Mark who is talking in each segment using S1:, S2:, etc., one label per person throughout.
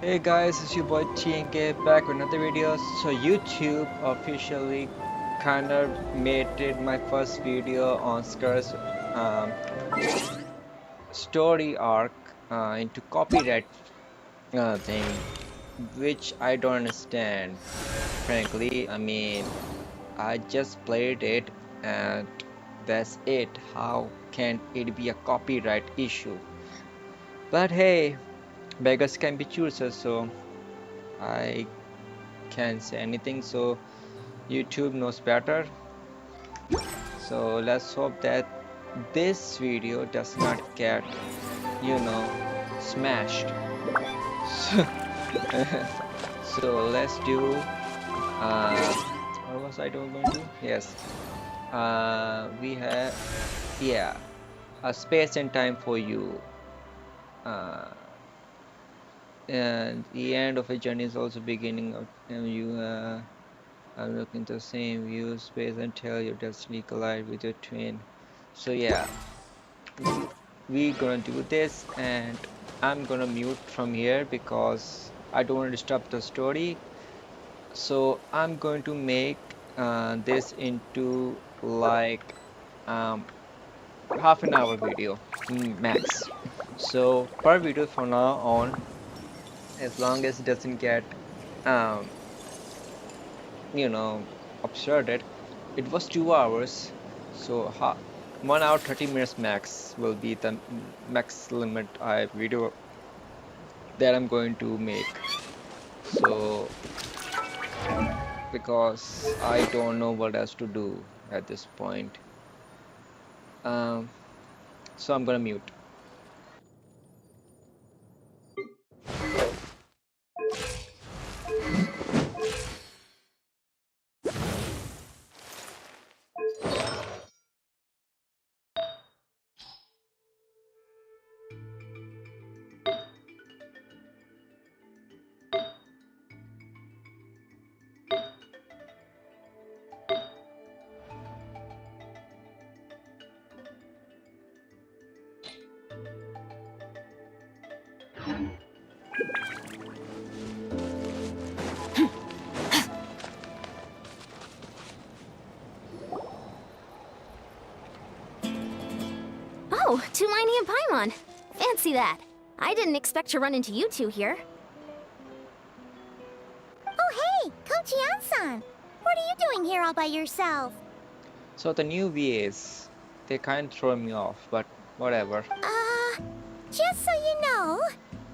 S1: Hey guys, it's your boy TNK back with another video. So YouTube officially kinda made it my first video on Scar's um, story arc into copyright thing, which I don't understand. Frankly, I mean, I just played it and that's it. How can it be a copyright issue? But hey, beggars can be choosers, so I can't say anything. So YouTube knows better. So let's hope that this video does not get, smashed. So, so let's do what was I going to do? Yes. We have, yeah, a space and time for you. And the end of a journey is also beginning of you. I'm looking the same view space until your destiny collide with your twin. So yeah, we gonna do this, and I'm gonna mute from here because I don't want to disturb the story. So I'm going to make this into like half an hour video max. So per video from now on, as long as it doesn't get um, absurded. It was 2 hours, so 1 hour 30 minutes max will be the max limit I video that I'm going to make. So because I don't know what else to do at this point, so I'm gonna mute.
S2: Oh, Tulani and Paimon. Fancy that. I didn't expect to run into you two here.
S3: Oh hey, Coach Yan-san! What are you doing here all by yourself?
S1: So the new VAs, they kind of throw me off, but whatever.
S3: Just so you know,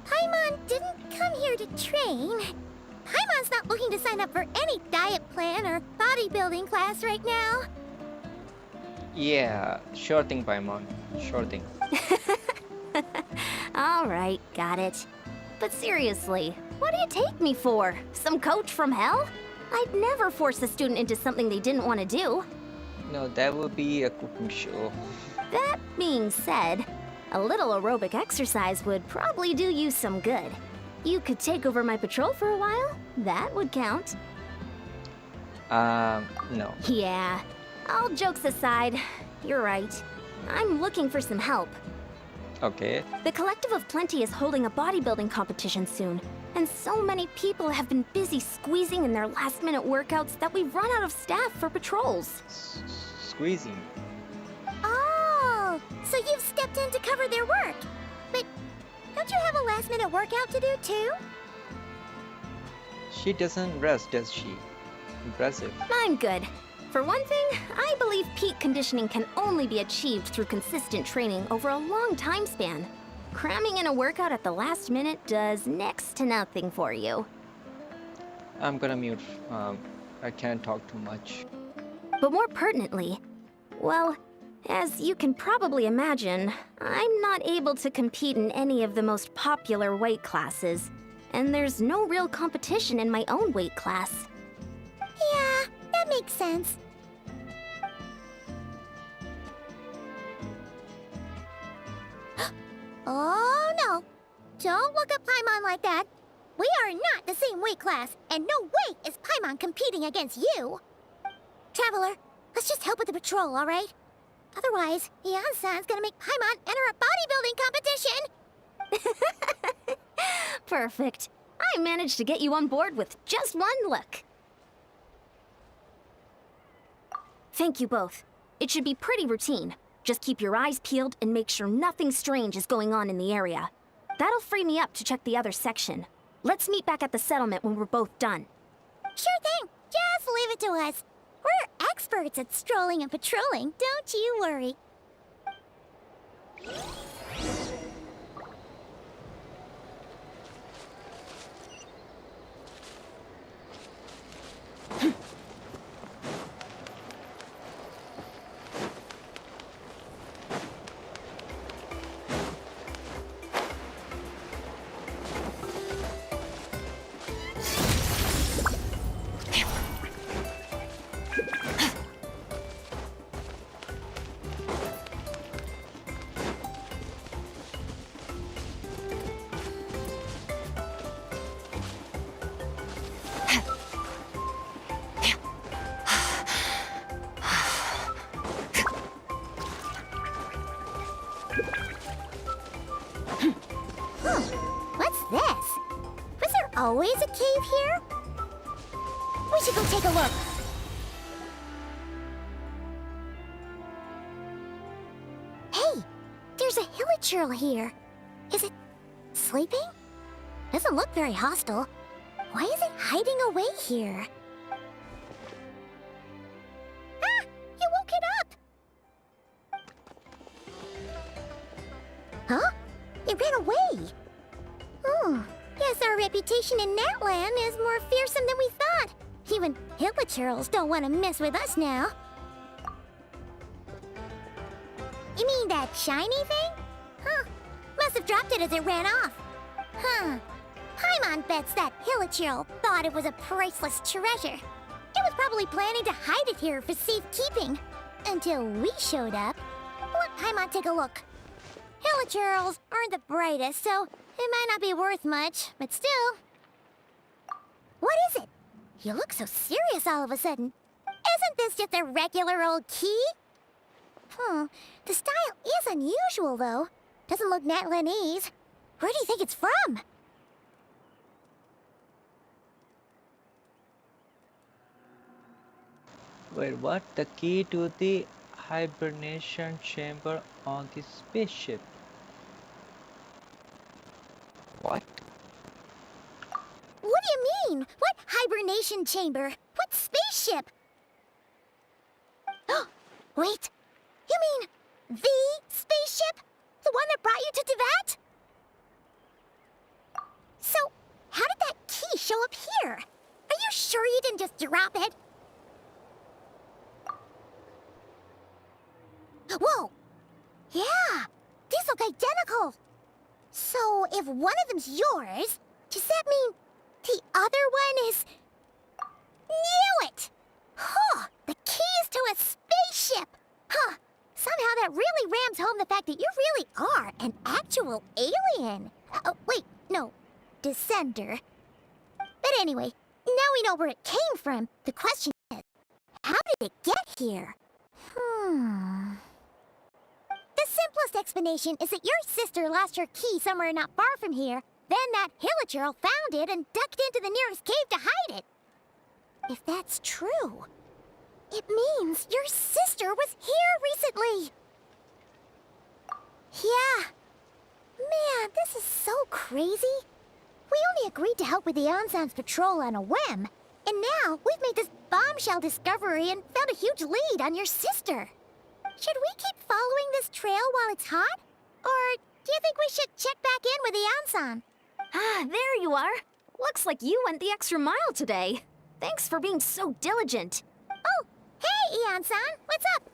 S3: Paimon didn't come here to train. Paimon's not looking to sign up for any diet plan or bodybuilding class right now.
S1: Yeah, sure thing, Paimon. Sure thing.
S2: Alright, got it. But seriously, what do you take me for? Some coach from hell? I'd never force a student into something they didn't want to do.
S1: No, that would be a cooking show.
S2: That being said, a little aerobic exercise would probably do you some good. You could take over my patrol for a while. That would count.
S1: No.
S2: Yeah. All jokes aside, you're right. I'm looking for some help.
S1: Okay.
S2: The Collective of Plenty is holding a bodybuilding competition soon, and so many people have been busy squeezing in their last-minute workouts that we've run out of staff for patrols.
S1: Squeezing.
S3: Oh, so you've stepped in to cover their work. But don't you have a last-minute workout to do too?
S1: She doesn't rest, does she? Impressive.
S2: I'm good. For one thing, I believe peak conditioning can only be achieved through consistent training over a long time span. Cramming in a workout at the last minute does next to nothing for you.
S1: I'm gonna mute. I can't talk too much.
S2: But more pertinently, well, as you can probably imagine, I'm not able to compete in any of the most popular weight classes, and there's no real competition in my own weight class.
S3: Yeah, that makes sense. Oh no! Don't look at Paimon like that. We are not the same weight class, and no way is Paimon competing against you. Traveler, let's just help with the patrol, all right? Otherwise, Yan-san's gonna make Paimon enter a bodybuilding competition.
S2: Perfect. I managed to get you on board with just one look. Thank you both. It should be pretty routine. Just keep your eyes peeled and make sure nothing strange is going on in the area. That'll free me up to check the other section. Let's meet back at the settlement when we're both done.
S3: Sure thing. Just leave it to us. We're experts at strolling and patrolling, don't you worry. What's this? Was there always a cave here? We should go take a look. Hey, there's a hilichurl here. Is it sleeping? Doesn't look very hostile. Why is it hiding away here? Ah! You woke it up! Huh? It ran away! Oh, guess our reputation in Natland is more fearsome than we thought. Even hilichurls don't want to mess with us now. You mean that shiny thing? Huh. Must have dropped it as it ran off. Huh. Paimon bets that hilichurl thought it was a priceless treasure. It was probably planning to hide it here for safekeeping. Until we showed up. Let Paimon take a look. Hilichurls aren't the brightest, so it might not be worth much, but still. What is it? You look so serious all of a sudden. Isn't this just a regular old key? The style is unusual, though. Doesn't look Natlanese. Where do you think it's from?
S1: Wait, what? The key to the hibernation chamber on the spaceship? What?
S3: What do you mean? What hibernation chamber? What spaceship? Wait. You mean the spaceship? The one that brought you to Teyvat? So, how did that key show up here? Are you sure you didn't just drop it? Whoa! Yeah! These look identical! So, if one of them's yours, does that mean the other one is... Knew it! Huh! The keys to a spaceship! Huh! Somehow that really rams home the fact that you really are an actual alien. Oh, wait, no. Desender. But anyway, now we know where it came from. The question is, how did it get here? The simplest explanation is that your sister lost her key somewhere not far from here. Then that hilichurl found it and ducked into the nearest cave to hide it. If that's true, it means your sister was here recently. Yeah. Man, this is so crazy. We only agreed to help with the Ansan's patrol on a whim. And now we've made this bombshell discovery and found a huge lead on your sister. Should we keep following this trail while it's hot? Or do you think we should check back in with the Ansan?
S2: Ah, there you are. Looks like you went the extra mile today. Thanks for being so diligent.
S3: Oh, hey, Ian-san, what's up?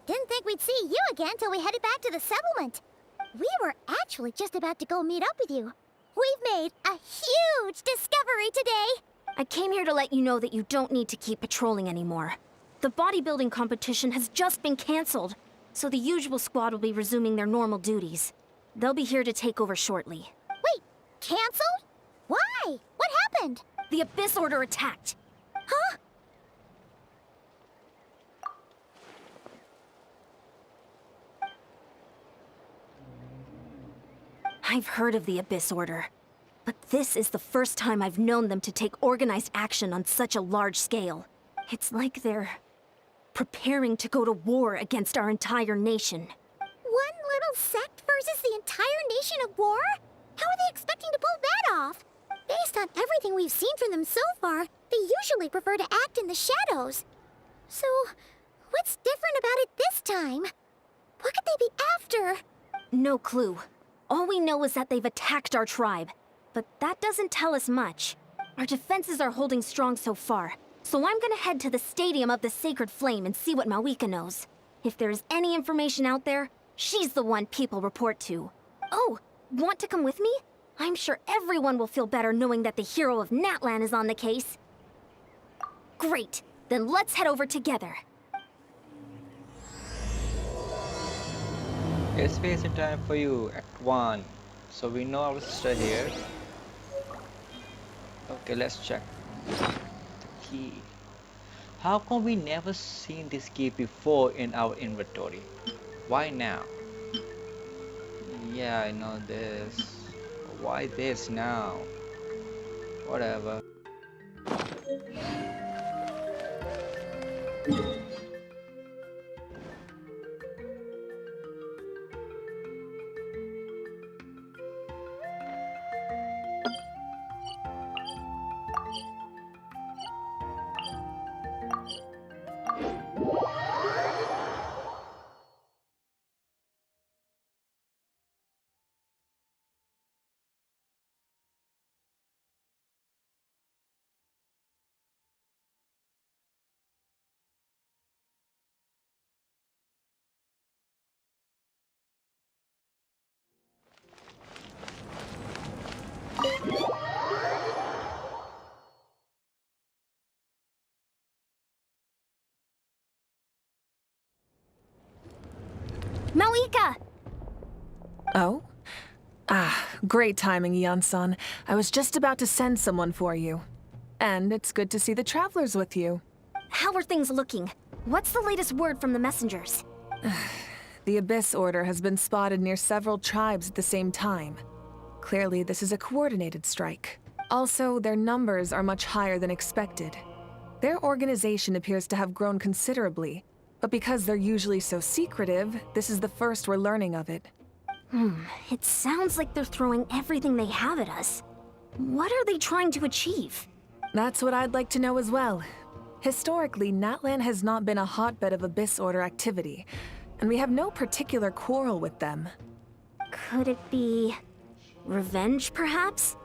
S3: Didn't think we'd see you again till we headed back to the settlement. We were actually just about to go meet up with you. We've made a huge discovery today.
S2: I came here to let you know that you don't need to keep patrolling anymore. The bodybuilding competition has just been cancelled, so the usual squad will be resuming their normal duties. They'll be here to take over shortly.
S3: Wait, cancelled? Why? What happened?
S2: The Abyss Order attacked.
S3: Huh?
S2: I've heard of the Abyss Order, But this is the first time I've known them to take organized action on such a large scale. It's like they're preparing to go to war against our entire nation.
S3: One little sect versus the entire nation at war? How are they expecting to pull that off? Based on everything we've seen from them so far, they usually prefer to act in the shadows. So, what's different about it this time? What could they be after?
S2: No clue. All we know is that they've attacked our tribe. But that doesn't tell us much. Our defenses are holding strong so far, so I'm gonna head to the Stadium of the Sacred Flame and see what Mawika knows. If there's any information out there, she's the one people report to. Oh, want to come with me? I'm sure everyone will feel better knowing that the hero of Natlan is on the case. Great, then let's head over together.
S1: It's space and time for you, Act 1. So we know our sister here. Okay, let's check the key. How come we never seen this key before in our inventory? Why now? Yeah, I know this. Why this now? Whatever.
S2: Mawika!
S4: Oh? Ah, great timing, Ian-san. I was just about to send someone for you. And it's good to see the travelers with you.
S2: How are things looking? What's the latest word from the messengers?
S4: The Abyss Order has been spotted near several tribes at the same time. Clearly, this is a coordinated strike. Also, their numbers are much higher than expected. Their organization appears to have grown considerably, but because they're usually so secretive, this is the first we're learning of it.
S2: It sounds like they're throwing everything they have at us. What are they trying to achieve?
S4: That's what I'd like to know as well. Historically, Natlan has not been a hotbed of Abyss Order activity, and we have no particular quarrel with them.
S2: Could it be revenge, perhaps?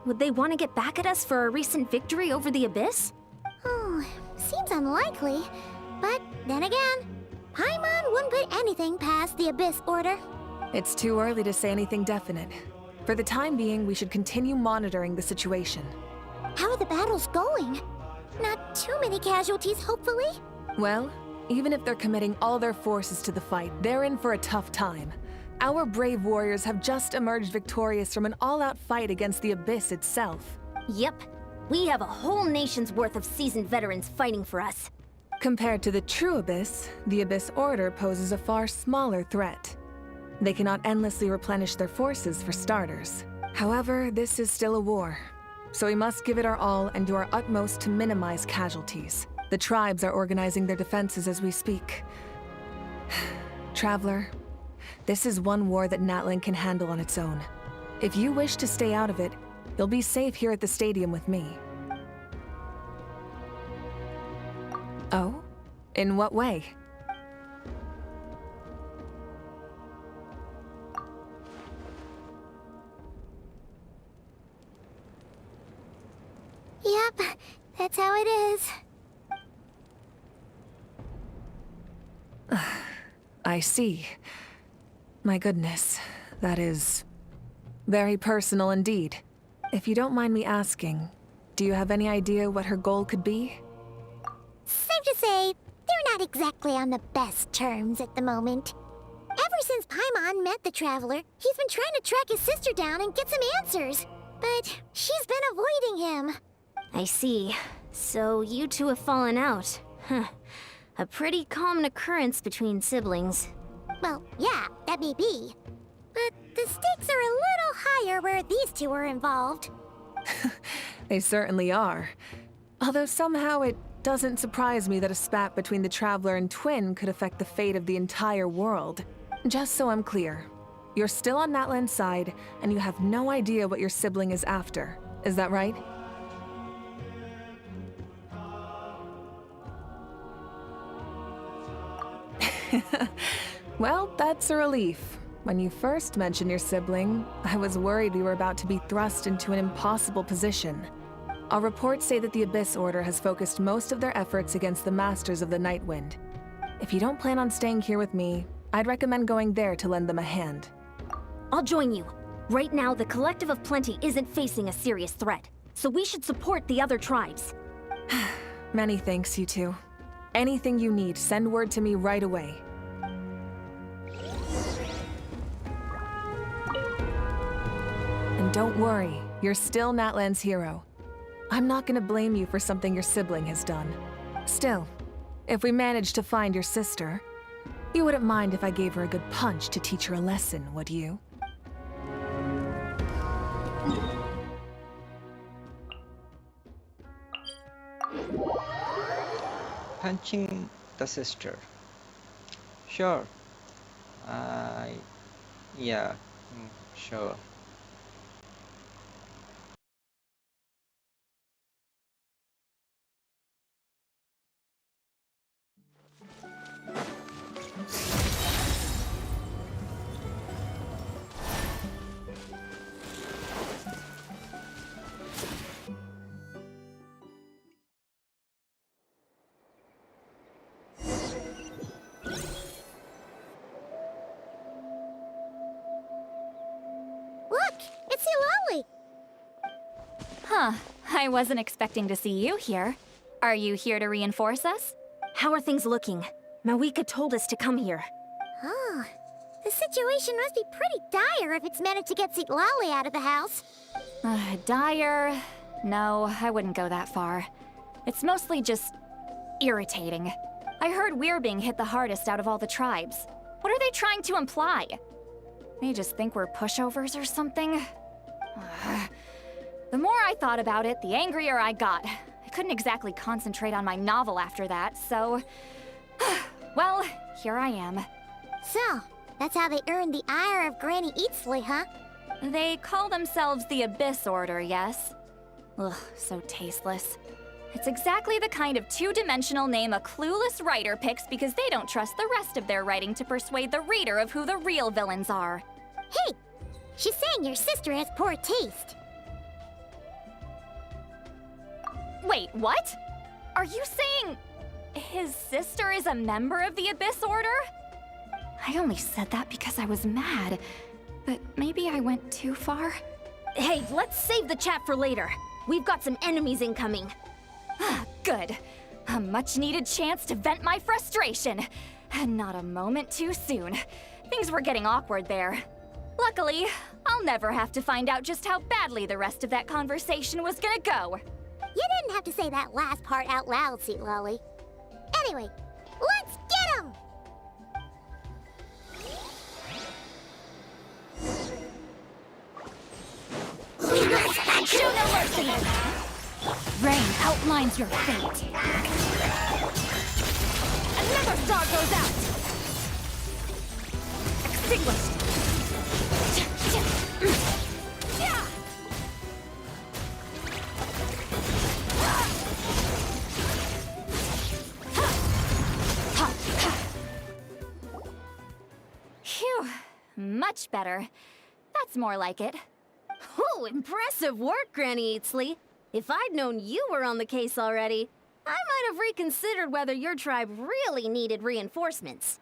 S2: Would they want to get back at us for our recent victory over the Abyss?
S3: Oh, seems unlikely. But then again, Paimon wouldn't put anything past the Abyss Order.
S4: It's too early to say anything definite. For the time being, we should continue monitoring the situation.
S3: How are the battles going? Not too many casualties, hopefully?
S4: Well, even if they're committing all their forces to the fight, they're in for a tough time. Our brave warriors have just emerged victorious from an all-out fight against the Abyss itself.
S2: Yep. We have a whole nation's worth of seasoned veterans fighting for us.
S4: Compared to the true Abyss, the Abyss Order poses a far smaller threat. They cannot endlessly replenish their forces for starters. However, this is still a war, so we must give it our all and do our utmost to minimize casualties. The tribes are organizing their defenses as we speak. Traveler, this is one war that Natlan can handle on its own. If you wish to stay out of it, you'll be safe here at the stadium with me. Oh? In what way?
S3: Yep, that's how it is.
S4: I see. My goodness, that is very personal indeed. If you don't mind me asking, do you have any idea what her goal could be?
S3: Safe to say, they're not exactly on the best terms at the moment. Ever since Paimon met the Traveler, he's been trying to track his sister down and get some answers. But she's been avoiding him.
S2: I see. So you two have fallen out. Huh. A pretty common occurrence between siblings.
S3: Well, yeah, that may be. But the The stakes are a little higher where these two are involved.
S4: They certainly are. Although somehow it doesn't surprise me that a spat between the Traveler and Twin could affect the fate of the entire world. Just so I'm clear, you're still on Natlan's side, and you have no idea what your sibling is after. Is that right? Well, that's a relief. When you first mentioned your sibling, I was worried we were about to be thrust into an impossible position. Our reports say that the Abyss Order has focused most of their efforts against the Masters of the Nightwind. If you don't plan on staying here with me, I'd recommend going there to lend them a hand.
S2: I'll join you. Right now, the Collective of Plenty isn't facing a serious threat, so we should support the other tribes.
S4: Many thanks, you two. Anything you need, send word to me right away. And don't worry, you're still Natlan's hero. I'm not gonna blame you for something your sibling has done. Still, if we manage to find your sister, you wouldn't mind if I gave her a good punch to teach her a lesson, would you?
S1: Punching the sister. Sure. Yeah, sure.
S3: Look, it's Eulalie.
S5: Huh, I wasn't expecting to see you here. Are you here to reinforce us?
S2: How are things looking? Mawika told us to come here.
S3: Oh, the situation must be pretty dire if it's managed to get Eulalie out of the house.
S5: Dire? No, I wouldn't go that far. It's mostly just irritating. I heard we're being hit the hardest out of all the tribes. What are they trying to imply? They just think we're pushovers or something? The more I thought about it, the angrier I got. I couldn't exactly concentrate on my novel after that, so... well, here I am.
S3: So, that's how they earned the ire of Granny Eatsley, huh?
S5: They call themselves the Abyss Order, yes? Ugh, so tasteless. It's exactly the kind of two-dimensional name a clueless writer picks because they don't trust the rest of their writing to persuade the reader of who the real villains are.
S3: Hey, she's saying your sister has poor taste.
S5: Wait, what? Are you saying his sister is a member of the Abyss Order? I only said that because I was mad, but maybe I went too far.
S2: Hey, let's save the chat for later. We've got some enemies incoming.
S5: Good. A much-needed chance to vent my frustration. And not a moment too soon. Things were getting awkward there. Luckily, I'll never have to find out just how badly the rest of that conversation was gonna go.
S3: You didn't have to say that last part out loud, Eulalie. Anyway, let's get him!
S5: Show no mercy! Rain outlines your fate. Another star goes out! Extinguished! Phew, much better. That's more like it.
S2: Oh, impressive work, Granny Eatsley. If I'd known you were on the case already, I might have reconsidered whether your tribe really needed reinforcements.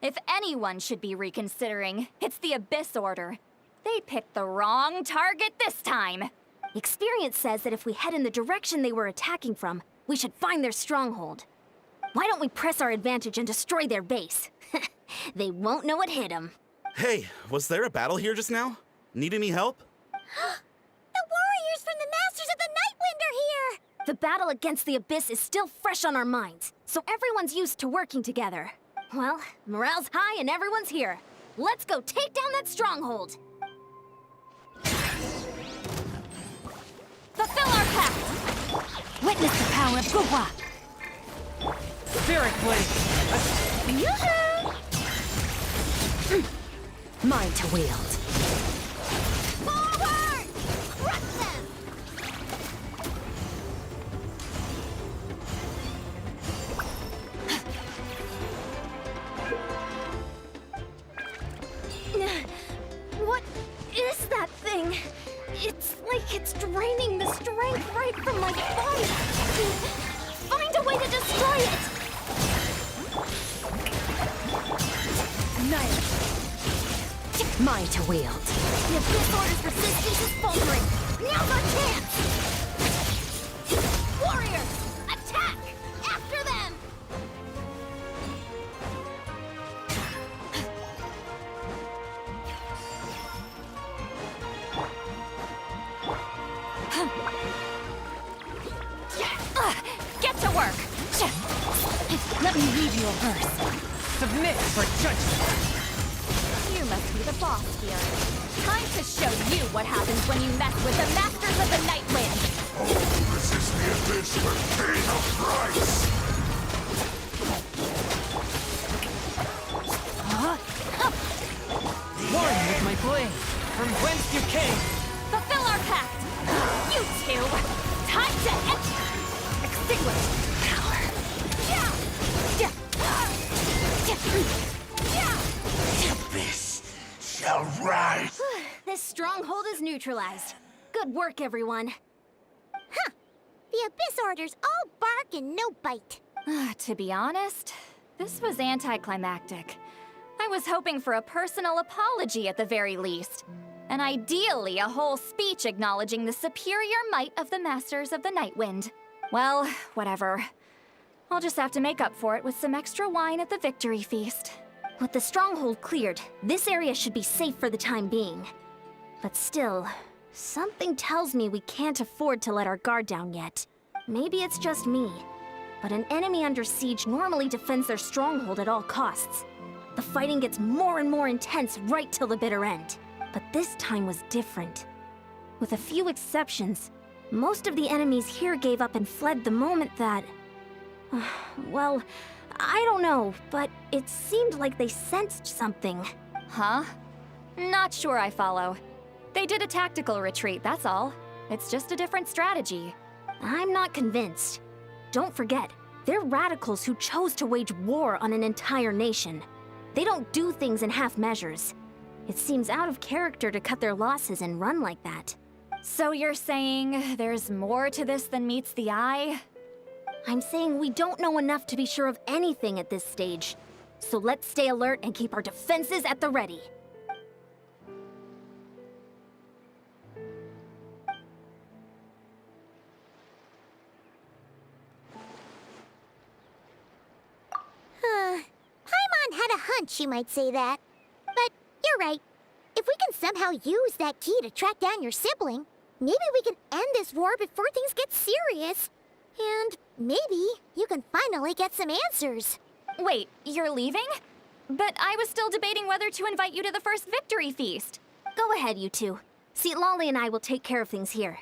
S5: If anyone should be reconsidering, it's the Abyss Order. They picked the wrong target this time.
S2: Experience says that if we head in the direction they were attacking from, we should find their stronghold. Why don't we press our advantage and destroy their base? They won't know what hit them.
S6: Hey, was there a battle here just now? Need any help?
S3: The warriors from the Masters of the Nightwind are here!
S2: The battle against the Abyss is still fresh on our minds, so everyone's used to working together. Well, morale's high and everyone's here. Let's go take down that stronghold! Fulfill our pact! Witness the power of Guhua!
S7: Spirit Blade!
S2: Yoo-hoo! Mine to wield.
S3: Forward! Crush them!
S2: What is that thing? It's like it's draining the strength right from my body. Find a way to destroy it! Annihilate. Mine to wield. The Abyss Order's resistance is faltering. Now's our chance! Warriors, attack! After them!
S5: Get to work!
S2: Let me read you a verse.
S7: Submit for judgment!
S5: You must be the boss here. Time to show you what happens when you mess with the Masters of the Night Wind!
S8: Resist the abyss but pay the price!
S7: One with my blade! From whence you came!
S5: Fulfill our pact! You two! Time to extinguish power!
S8: The abyss shall rise!
S2: This stronghold is neutralized. Good work, everyone.
S3: The Abyss Order's all bark and no bite.
S5: To be honest, this was anticlimactic. I was hoping for a personal apology at the very least. And ideally, a whole speech acknowledging the superior might of the Masters of the Night Wind. Well, whatever. I'll just have to make up for it with some extra wine at the victory feast.
S2: With the stronghold cleared, this area should be safe for the time being. But still, something tells me we can't afford to let our guard down yet. Maybe it's just me, but an enemy under siege normally defends their stronghold at all costs. The fighting gets more and more intense right till the bitter end. But this time was different. With a few exceptions, most of the enemies here gave up and fled the moment that... well, I don't know, but it seemed like they sensed something.
S5: Huh? Not sure I follow. They did a tactical retreat, that's all. It's just a different strategy.
S2: I'm not convinced. Don't forget, they're radicals who chose to wage war on an entire nation. They don't do things in half measures. It seems out of character to cut their losses and run like that.
S5: So you're saying there's more to this than meets the eye?
S2: I'm saying we don't know enough to be sure of anything at this stage. So let's stay alert and keep our defenses at the ready.
S3: Paimon had a hunch you might say that. But you're right. If we can somehow use that key to track down your sibling, maybe we can end this war before things get serious. And maybe you can finally get some answers.
S5: Wait, you're leaving? But I was still debating whether to invite you to the first victory feast.
S2: Go ahead, you two. See, Lolly and I will take care of things here.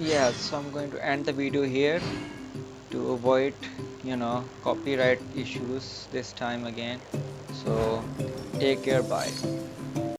S1: Yeah, so I'm going to end the video here to avoid, copyright issues this time again. So take care, bye.